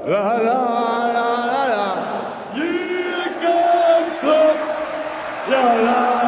라라라라라 유격법 라라라라라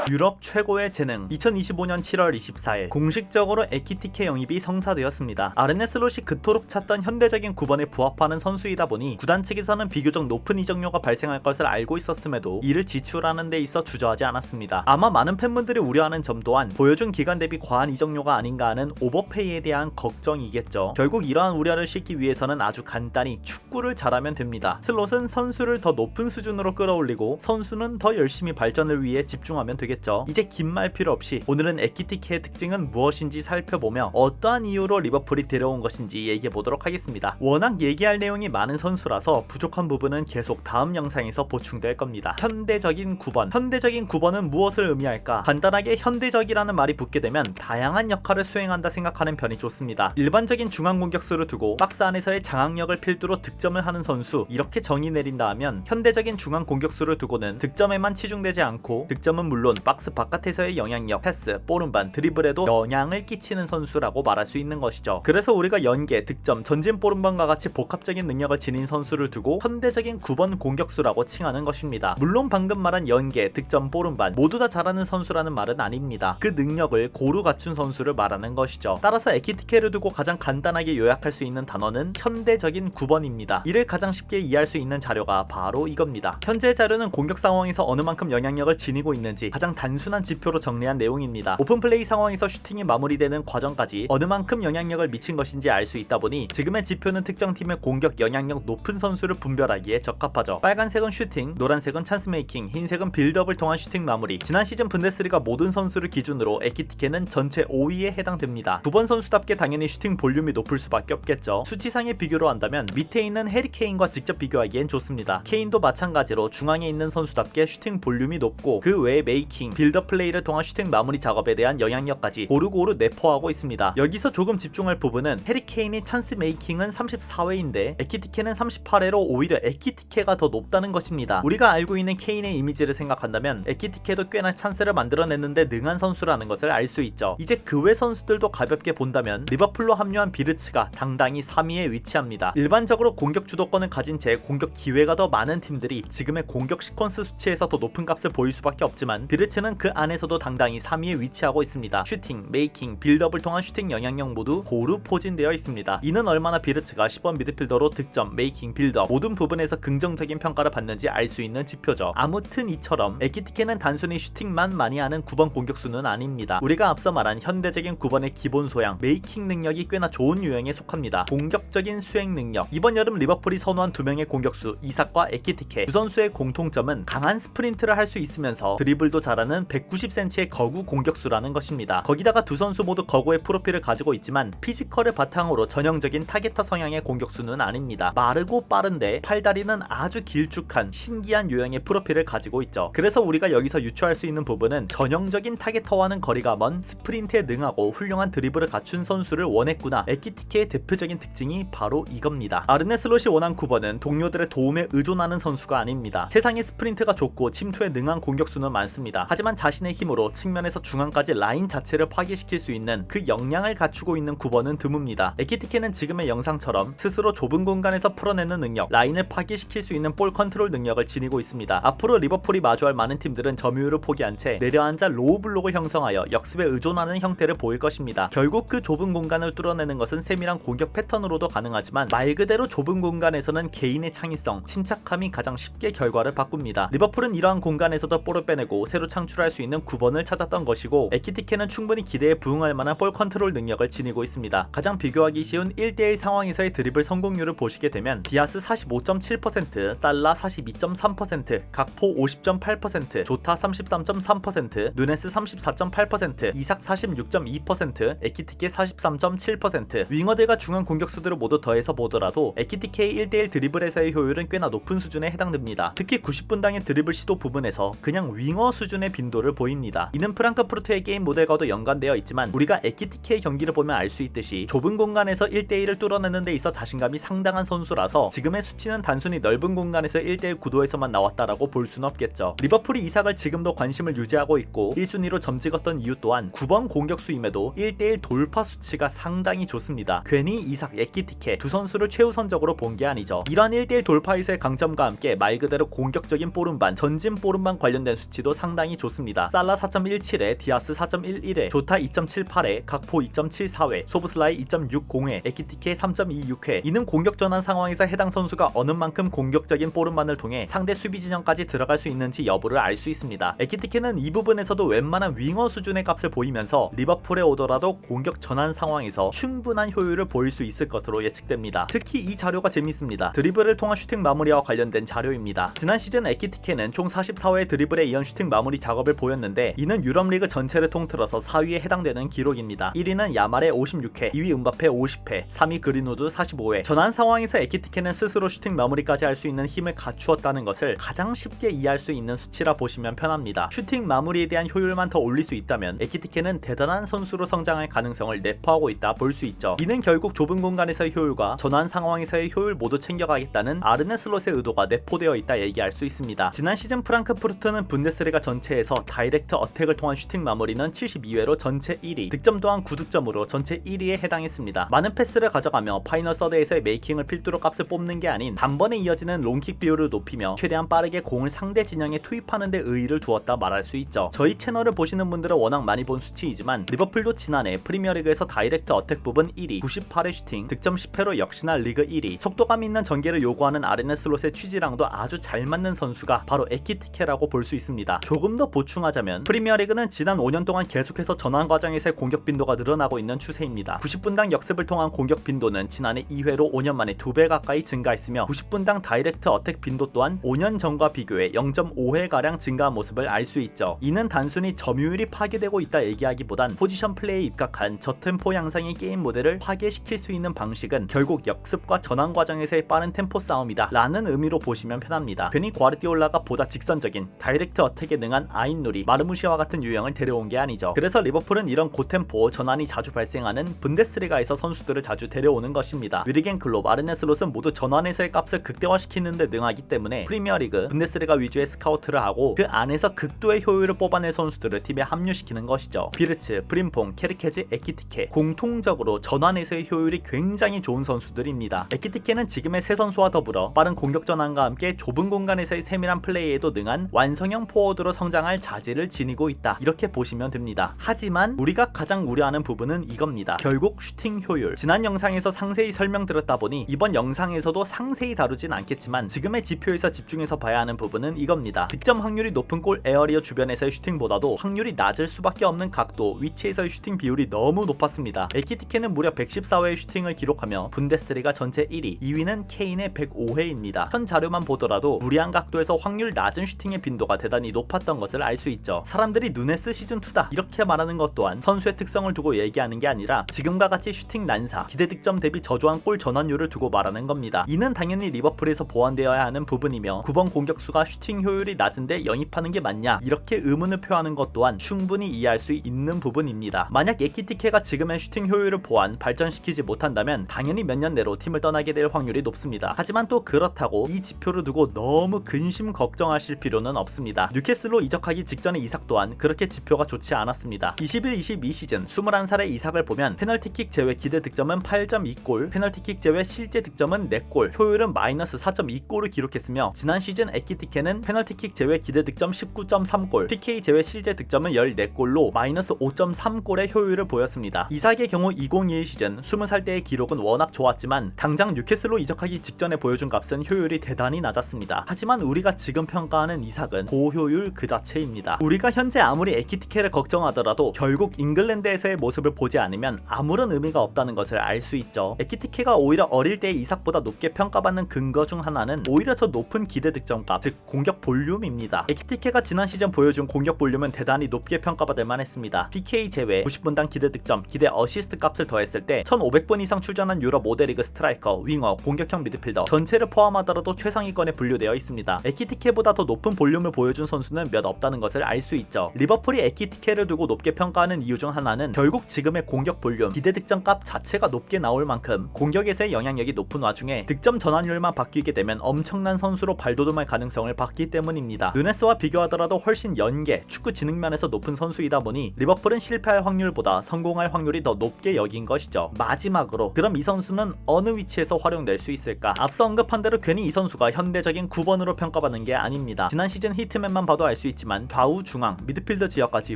유럽 최고의 재능 2025년 7월 24일 공식적으로 에키티케 영입이 성사되었습니다. 아르네 슬롯이 그토록 찾던 현대적인 9번에 부합하는 선수이다 보니 구단 측에서는 비교적 높은 이적료가 발생할 것을 알고 있었음에도 이를 지출하는 데 있어 주저하지 않았습니다. 아마 많은 팬분들이 우려하는 점 또한 보여준 기간 대비 과한 이적료가 아닌가 하는 오버페이에 대한 걱정이겠죠. 결국 이러한 우려를 씻기 위해서는 아주 간단히 축구를 잘하면 됩니다. 슬롯은 선수를 더 높은 수준으로 끌어올리고 선수는 더 열심히 발전을 위해 집중하면 되겠죠. 이제 긴 말 필요 없이 오늘은 에키티케의 특징은 무엇인지 살펴보며 어떠한 이유로 리버풀이 데려온 것인지 얘기해보도록 하겠습니다. 워낙 얘기할 내용이 많은 선수라서 부족한 부분은 계속 다음 영상에서 보충될 겁니다. 현대적인 9번. 현대적인 9번은 무엇을 의미할까? 간단하게 현대적이라는 말이 붙게 되면 다양한 역할을 수행한다 생각하는 편이 좋습니다. 일반적인 중앙 공격수를 두고 박스 안에서의 장악력을 필두로 득점을 하는 선수, 이렇게 정의 내린다 하면 현대적인 중앙 공격수를 두고는 득점에만 치중되지 않고 득점은 물론 박스 바깥에서의 영향력, 패스, 볼음반, 드리블에도 영향을 끼치는 선수라고 말할 수 있는 것이죠. 그래서 우리가 연계, 득점, 전진 볼음반과 같이 복합적인 능력을 지닌 선수를 두고 현대적인 9번 공격수라고 칭하는 것입니다. 물론 방금 말한 연계, 득점, 볼음반 모두 다 잘하는 선수라는 말은 아닙니다. 그 능력을 고루 갖춘 선수를 말하는 것이죠. 따라서 에키티케를 두고 가장 간단하게 요약할 수 있는 단어는 현대적인 9번입니다. 이를 가장 쉽게 이해할 수 있는 자료가 바로 이겁니다. 현재 자료는 공격 상황에서 어느 만큼 영향력을 지니고 있는지 가장 단순한 지표로 정리한 내용입니다. 오픈플레이 상황에서 슈팅이 마무리되는 과정까지 어느 만큼 영향력을 미친 것인지 알 수 있다 보니 지금의 지표는 특정 팀의 공격 영향력 높은 선수를 분별하기에 적합하죠. 빨간색은 슈팅, 노란색은 찬스 메이킹, 흰색은 빌드업을 통한 슈팅 마무리. 지난 시즌 분데스리가 모든 선수를 기준으로 에키티케는 전체 5위에 해당됩니다. 9번 선수답게 당연히 슈팅 볼륨이 높을 수밖에 없겠죠. 수치상의 비교로 한다면 밑에 있는 해리 케인과 직접 비교하기엔 좋습니다. 케인도 마찬가지로 중앙에 있는 선수답게 슈팅 볼륨이 높고 그 외에 메이킹, 빌드업 플레이를 통한 슈팅 마무리 작업에 대한 영향력까지 고루고루 내포하고 있습니다. 여기서 조금 집중할 부분은 해리 케인이 찬스 메이킹은 34회인데 에키티케는 38회로 오히려 에키티케가 더 높다는 것입니다. 우리가 알고 있는 케인의 이미지를 생각한다면 에키티케도 꽤나 찬스를 만들어냈는데 능한 선수라는 것을 알 수 있죠. 이제 그 외 선수들도 가볍게 본다면 리버풀로 합류한 비르츠가 당당히 3위에 위치합니다. 일반적으로 공격 주도권을 가진 채 공격 기회가 더 많은 팀들이 지금의 공격 시퀀스 수치에서 더 높은 값을 보일 수밖에 없지만 비르츠는 그 안에서도 당당히 3위에 위치하고 있습니다. 슈팅, 메이킹, 빌드업을 통한 슈팅 영향력 모두 고루 포진되어 있습니다. 이는 얼마나 비르츠가 10번 미드필더로 득점, 메이킹, 빌드업 모든 부분에서 긍정적인 평가를 받는지 알 수 있는 지표죠. 아무튼 이처럼 에키티케는 단순히 슈팅만 많이 하는 9번 공격수는 아닙니다. 우리가 앞서 말한 현대적인 9번의 기본 소양, 메이킹 능력이 꽤나 좋은 유형에 속합니다. 공격적인 수행 능력. 이번 여름 리버풀이 선호한 두 명의 공격수 이삭과 에키티케. 두 선수의 공통점은 강한 스프린트를 할 수 있으면서 드리블도 잘하는 190cm의 거구 공격수라는 것입니다. 거기다가 두 선수 모두 거구의 프로필을 가지고 있지만 피지컬을 바탕으로 전형적인 타겟터 성향의 공격수는 아닙니다. 마르고 빠른데 팔다리는 아주 길쭉한 신기한 유형의 프로필을 가지고 있죠. 그래서 우리가 여기서 유추할 수 있는 부분은 전형적인 타겟터와는 거리가 먼 스프린트에 능하고 훌륭한 드리블을 갖춘 선수를 원했구나. 에키티케의 대표적인 특징이 바로 이겁니다. 아르네 슬롯이 원한 9번은 동료들의 도움에 의존하는 선수가 아닙니다. 세상에 스프린트가 좋고 침투에 능한 공격수는 많습니다. 하지만 자신의 힘으로 측면에서 중앙까지 라인 자체를 파괴시킬 수 있는 그 역량을 갖추고 있는 9번은 드뭅니다. 에키티케는 지금의 영상처럼 스스로 좁은 공간에서 풀어내는 능력, 라인을 파괴시킬 수 있는 볼 컨트롤 능력을 지니고 있습니다. 앞으로 리버풀이 마주할 많은 팀들은 점유율을 포기한 채 내려앉아 로우 블록을 형성하여 역습에 의존하는 형태를 보일 것입니다. 결국 그 좁은 공간을 뚫어내는 것은 세밀한 공격 패턴으로도 가능하지만 말 그대로 좁은 공간에서는 개인의 창의성, 침착함이 가장 쉽게 결과를 바꿉니다. 리버풀은 이러한 공간에서도 볼을 빼내고 새로 창출할 수 있는 9번을 찾았던 것이고 에키티케는 충분히 기대에 부응할 만한 볼 컨트롤 능력을 지니고 있습니다. 가장 비교하기 쉬운 1대1 상황에서의 드리블 성공률을 보시게 되면 디아스 45.7%, 살라 42.3%, 각포 50.8%, 조타 33.3%, 누네스 34.8%, 이삭 46.2%, 에키티케 43.7%. 윙어들과 중앙 공격수들을 모두 더해서 보더라도 에키티케의 1대1 드리블에서의 효율은 꽤나 높은 수준에 해당됩니다. 특히 90분당의 드리블 시도 부분에서 그냥 윙어 수준의 빈도를 보입니다. 이는 프랑크푸르트의 게임 모델과도 연관되어 있지만 우리가 에키티케의 경기를 보면 알 수 있듯이 좁은 공간에서 1대1을 뚫어내는 데 있어 자신감이 상당한 선수라서 지금의 수치는 단순히 넓은 공간에서 1대1 구도에서만 나왔다라고 볼 수는 없겠죠. 리버풀이 이삭을 지금도 관심을 유지하고 있고 1순위로 점찍었던 이유 또한 9번 공격수임에도 1대1 돌파 수치가 상당히 좋습니다. 괜히 이삭, 에키티케 두 선수를 최우선적으로 본 게 아니죠. 이러한 1대1 돌파에서의 강점과 함께 말 그대로 공격적인 볼음반, 전진 볼음반 관련된 수치도 상당히 좋습니다. 살라 4.17회, 디아스 4.11회, 조타 2.78회, 각포 2.74회, 소브슬라이 2.60회, 에키티케 3.26회. 이는 공격 전환 상황에서 해당 선수가 어느 만큼 공격적인 볼음반을 통해 상대 수비 진영까지 들어갈 수 있는지 여부를 알 수 있습니다. 에키티케는 이 부분에서도 웬만한 윙어 수준의 값을 보이면서 리버풀에 오더라도 공격 전환 상황에서 충분한 효율을 보일 수 있을 것으로 예측됩니다. 특히 이 자료가 재밌습니다. 드리블을 통한 슈팅 마무리와 관련된 자료입니다. 지난 시즌 에키티케는 총 44회 드리블에 이은 슈팅 마무리 작업을 보였는데 이는 유럽리그 전체를 통틀어서 4위에 해당되는 기록입니다. 1위는 야말의 56회, 2위 음바페 50회, 3위 그린우드 45회. 전환 상황에서 에키티케는 스스로 슈팅 마무리까지 할 수 있는 힘을 갖추었다는 것을 가장 쉽게 이해할 수 있는 수치라 보시면 편합니다. 슈팅 마무리에 대한 효율만 더 올릴 수 있다면 에키티케는 대단한 선수로 성장할 가능성을 내포하고 있다 볼 수 있죠. 이는 결국 좁은 공간에서의 효율과 전환 상황에서의 효율 모두 챙겨가겠다는 아르네 슬롯의 의도가 내포되어 있다 얘기할 수 있습니다. 지난 시즌 프랑크푸르트는 분데스리가 전체에서 다이렉트 어택을 통한 슈팅 마무리는 72회로 전체 1위, 득점 또한 9득점으로 전체 1위에 해당했습니다. 많은 패스를 가져가며 파이널 서드에서의 메이킹을 필두로 값을 뽑는 게 아닌 단번에 이어지는 롱킥 비율을 높이며 최대한 빠르게 공을 상대 진영에 투입하는 데 의의를 두었다 말할 수 있죠. 저희 채널을 보시는 분들은 워낙 많이 본 수치이지만 리버풀도 지난해 프리미어리그에서 다이렉트 어택 부분 1위, 98회 슈팅, 득점 10회로 역시나 리그 1위, 속도감 있는 전개를 요구하는 아르네 슬롯의 취지랑도 아주 잘 맞는 선수가 바로 에키티케라고 볼 수 있습니다. 조금 더 보충하자면 프리미어리그는 지난 5년 동안 계속해서 전환 과정에서의 공격 빈도가 늘어나고 있는 추세입니다. 90분당 역습을 통한 공격 빈도는 지난해 2회로 5년 만에 2배 가까이 증가했으며 90분당 다이렉트 어택 빈도 또한 5년 전과 비교해 0.5회가량 증가한 모습을 알 수 있죠. 이는 단순히 점유율이 파괴되고 있다 얘기하기보단 포지션 플레이에 입각한 저템포 양상의 게임 모델을 파괴시킬 수 있는 방식은 결국 역습과 전환 과정에서의 빠른 템포 싸움이다 라는 의미로 보시면 편합니다. 괜히 과르디올라가 보다 직선적인 다이렉트 어택에 능한 아인누리, 마르무시아와 같은 유형을 데려온 게 아니죠. 그래서 리버풀은 이런 고템포 전환이 자주 발생하는 분데스리가에서 선수들을 자주 데려오는 것입니다. 위리겐 클롭, 아르네 슬롯은 모두 전환에서의 값을 극대화시키는 데 능하기 때문에 프리미어리그, 분데스리가 위주의 스카우트를 하고 그 안에서 극도의 효율을 뽑아낼 선수들을 팀에 합류시키는 것이죠. 비르츠, 브림퐁, 케르케즈, 에키티케 공통적으로 전환에서의 효율이 굉장히 좋은 선수들입니다. 에키티케는 지금의 세 선수와 더불어 빠른 공격 전환과 함께 좁은 공간에서의 세밀한 플레이에도 능한 완성형 포워드로 성장할 자질을 지니고 있다 이렇게 보시면 됩니다. 하지만 우리가 가장 우려하는 부분은 이겁니다. 결국 슈팅 효율. 지난 영상에서 상세히 설명드렸다 보니 이번 영상에서도 상세히 다루진 않겠지만 지금의 지표에서 집중해서 봐야 하는 부분은 이겁니다. 득점 확률이 높은 골 에어리어 주변에서의 슈팅보다도 확률이 낮을 수밖에 없는 각도, 위치에서의 슈팅 비율이 너무 높았습니다. 에키티케는 무려 114회의 슈팅을 기록하며 분데스리가 전체 1위, 2위는 케인의 105회입니다. 현 자료만 보더라도 무리한 각도에서 확률 낮은 슈팅의 빈도가 대단히 높았던 것을 알 수 있죠. 사람들이 누네스 시즌2다 이렇게 말하는 것 또한 선수의 특성을 두고 얘기하는 게 아니라 지금과 같이 슈팅 난사, 기대 득점 대비 저조한 골 전환율을 두고 말하는 겁니다. 이는 당연히 리버풀에서 보완되어야 하는 부분이며 9번 공격수가 슈팅 효율이 낮은데 영입하는 게 맞냐 이렇게 의문을 표하는 것 또한 충분히 이해할 수 있는 부분입니다. 만약 에키티케가 지금의 슈팅 효율을 보완, 발전시키지 못한다면 당연히 몇 년 내로 팀을 떠나게 될 확률이 높습니다. 하지만 또 그렇다고 이 지표를 두고 너무 근심 걱정하실 필요는 없습니다. 뉴캐슬로 이적하기 직전의 이삭 또한 그렇게 지표가 좋지 않았습니다. 21-22 시즌 21살의 이삭을 보면 페널티킥 제외 기대 득점은 8.2골, 페널티킥 제외 실제 득점은 4골, 효율은 마이너스 4.2골을 기록했으며 지난 시즌 에키티케는 페널티킥 제외 기대 득점 19.3골, PK 제외 실제 득점은 14골로 마이너스 5.3골의 효율을 보였습니다. 이삭의 경우 2021 시즌 20살 때의 기록은 워낙 좋았지만 당장 뉴캐슬로 이적하기 직전에 보여준 값은 효율이 대단히 낮았습니다. 하지만 우리가 지금 평가하는 이삭은 고효율 그 자체입니다. 우리가 현재 아무리 에키티케를 걱정하더라도 결국 잉글랜드에서의 모습을 보지 않으면 아무런 의미가 없다는 것을 알 수 있죠. 에키티케가 오히려 어릴 때의 이삭보다 높게 평가받는 근거 중 하나는 오히려 저 높은 기대 득점값, 즉 공격 볼륨입니다. 에키티케가 지난 시즌 보여준 공격 볼륨은 대단히 높게 평가받을 만했습니다. PK 제외 90분당 기대 득점, 기대 어시스트 값을 더했을 때 1500번 이상 출전한 유럽 5대 리그 스트라이커, 윙어, 공격형 미드필더 전체를 포함하더라도 최상위권에 분류되어 있습니다. 에키티케보다 더 높은 볼륨을 보여준 선수는 몇 없다는 된다는 것을 알 수 있죠. 리버풀이 에키티케를 두고 높게 평가하는 이유 중 하나는 결국 지금의 공격 볼륨, 기대 득점값 자체가 높게 나올 만큼 공격에서의 영향력이 높은 와중에 득점 전환율만 바뀌게 되면 엄청난 선수로 발돋움할 가능성을 받기 때문입니다. 누네스와 비교하더라도 훨씬 연계, 축구 지능 면에서 높은 선수이다 보니 리버풀은 실패할 확률보다 성공할 확률이 더 높게 여긴 것이죠. 마지막으로 그럼 이 선수는 어느 위치에서 활용될 수 있을까? 앞서 언급한 대로 괜히 이 선수가 현대적인 9번으로 평가받는 게 아닙니다. 지난 시즌 히트맨만 봐도 알 수 있지만 좌우 중앙, 미드필더 지역까지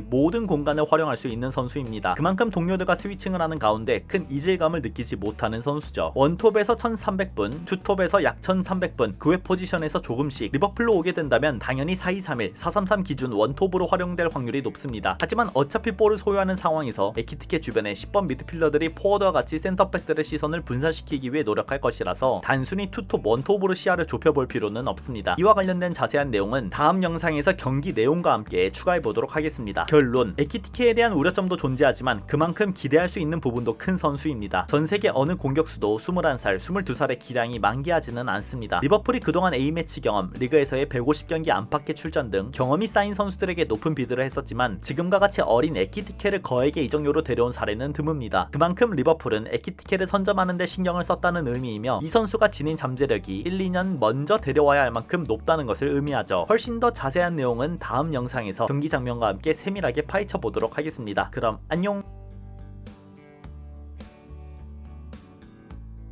모든 공간을 활용할 수 있는 선수입니다. 그만큼 동료들과 스위칭을 하는 가운데 큰 이질감을 느끼지 못하는 선수죠. 원톱에서 1300분, 투톱에서 약 1300분, 그 외 포지션에서 조금씩 리버풀로 오게 된다면 당연히 4-2-3-1, 4-3-3 기준 원톱으로 활용될 확률이 높습니다. 하지만 어차피 볼을 소유하는 상황에서 에키티케 주변에 10번 미드필더들이 포워드와 같이 센터백들의 시선을 분산시키기 위해 노력할 것이라서 단순히 투톱, 원톱으로 시야를 좁혀볼 필요는 없습니다. 이와 관련된 자세한 내용은 다음 영상에서 경기 내용과 함께 추가해보도록 하겠습니다. 결론, 에키티케에 대한 우려점도 존재하지만 그만큼 기대할 수 있는 부분도 큰 선수입니다. 전세계 어느 공격수도 21살, 22살의 기량이 만개하지는 않습니다. 리버풀이 그동안 A매치 경험, 리그에서의 150경기 안팎의 출전 등 경험이 쌓인 선수들에게 높은 비드를 했었지만 지금과 같이 어린 에키티케를 거액의 이적료로 데려온 사례는 드뭅니다. 그만큼 리버풀은 에키티케를 선점하는 데 신경을 썼다는 의미이며 이 선수가 지닌 잠재력이 1-2년 먼저 데려와야 할 만큼 높다는 것을 의미하죠. 훨씬 더 자세한 내용은 다음 영상에서 경기 장면과 함께 세밀하게 파헤쳐 보도록 하겠습니다. 그럼 안녕!